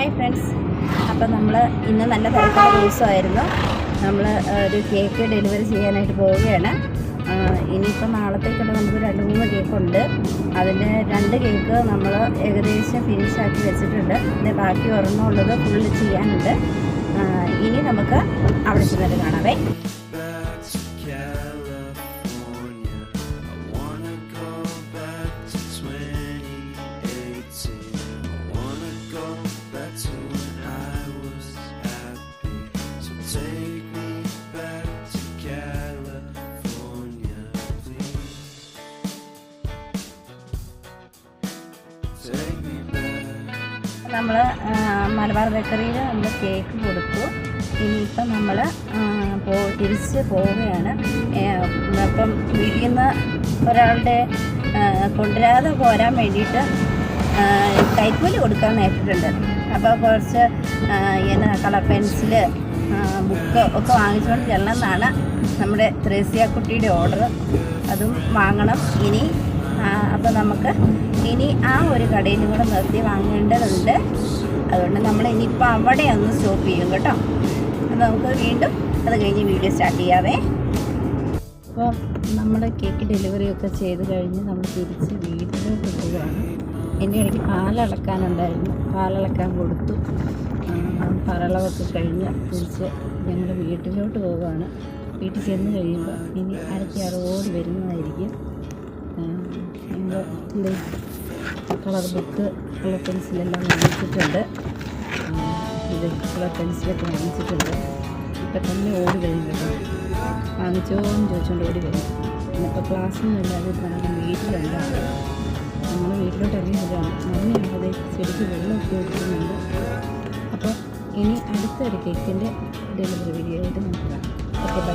Hi friends, അപ്പോൾ നമ്മൾ ഇന്ന് നല്ല തിരക്കുള്ള ദിവസമായിരുന്നു. നമ്മൾ ഒരു കേക്ക് ഡെലിവറി ചെയ്യാനായിട്ട് പോവുകയാണ്. ഇനിയിപ്പോൾ നാളത്തേക്കുള്ള നമുക്ക് 2-3 കേക്കുണ്ട്. അതിൻ്റെ 2 കേക്ക് നമ്മൾ ഏകദേശം ഫിനിഷാക്കി വെച്ചിട്ടുണ്ട്. പിന്നെ ബാക്കി ഒരെണ്ണം ഉള്ളത് ഫുള്ള് ചെയ്യാനുണ്ട്. ഇനി നമുക്ക് അവിടെ ചെന്നിട്ട് കാണാവേ. നമ്മൾ മലബാർ ബേക്കറിയിൽ നമ്മൾ കേക്ക് കൊടുത്തു. ഇനിയിപ്പം നമ്മൾ തിരിച്ച് പോവുകയാണ്. അപ്പം വീട്ടിൽ നിന്ന് ഒരാളുടെ കൊണ്ടുവരാതെ പോരാൻ വേണ്ടിയിട്ട് കൈക്കൂലി കൊടുക്കാൻ നേരിട്ടുണ്ട്. അപ്പോൾ കുറച്ച് കളർ പെൻസില്, ബുക്ക് ഒക്കെ വാങ്ങിച്ചുകൊണ്ട് ചെല്ലണമെന്നാണ് നമ്മുടെ ത്രേസ്യാക്കുട്ടിയുടെ ഓർഡർ. അതും വാങ്ങണം ഇനി. അപ്പോൾ നമുക്ക് ഇനി ആ ഒരു കടയിൽ കൂടെ നിർത്തി വാങ്ങേണ്ടതുണ്ട്. അതുകൊണ്ട് നമ്മൾ ഇനിയിപ്പോൾ അവിടെ ഒന്ന് സ്റ്റോപ്പ് ചെയ്യും കേട്ടോ. അപ്പോൾ നമുക്ക് വീണ്ടും അത് കഴിഞ്ഞ് വീഡിയോ സ്റ്റാർട്ട് ചെയ്യാവേ. അപ്പോൾ നമ്മൾ കേക്ക് ഡെലിവറിയൊക്കെ ചെയ്ത് കഴിഞ്ഞ് നമ്മൾ തിരിച്ച് വീട്ടിലോട്ട് പോവുകയാണ്. എൻ്റെ ഇടയ്ക്ക് പാലളക്കാനുണ്ടായിരുന്നു, പാലളക്കാൻ കൊടുത്തു. പറളവൊക്കെ കഴിഞ്ഞ് തിരിച്ച് ഞങ്ങൾ വീട്ടിലോട്ട് പോവുകയാണ്. വീട്ടിൽ ചെന്ന് കഴിയുമ്പോൾ ഇനി അടുത്ത റോഡ് വരുന്നതായിരിക്കും. കളർ ബുക്ക്, കളർ പെൻസിലെല്ലാം വാങ്ങിച്ചിട്ടുണ്ട്. ഇത് കളർ പെൻസിലൊക്കെ വാങ്ങിച്ചിട്ടുണ്ട്. ഇപ്പം തന്നെ ഓടി വരും കേട്ടോ. വാങ്ങിച്ചോന്ന് ചോദിച്ചുകൊണ്ട് ഓടി വരും. ഇന്നിപ്പോൾ ക്ലാസ്സൊന്നും ഇല്ലാതെ വീട്ടിലുണ്ടാകും. നമ്മൾ വീട്ടിലോട്ട് ഇറങ്ങിയതാണ്. മണ്ണില്ലാതെ ചെടിക്ക് വെള്ളമൊക്കെ ഒഴിക്കുന്നുണ്ട്. അപ്പോൾ ഇനി അടുത്തൊരു കേക്കിൻ്റെ ഡെലിവറി വീഡിയോ ആയിട്ട് നോക്കാം. Okay, by.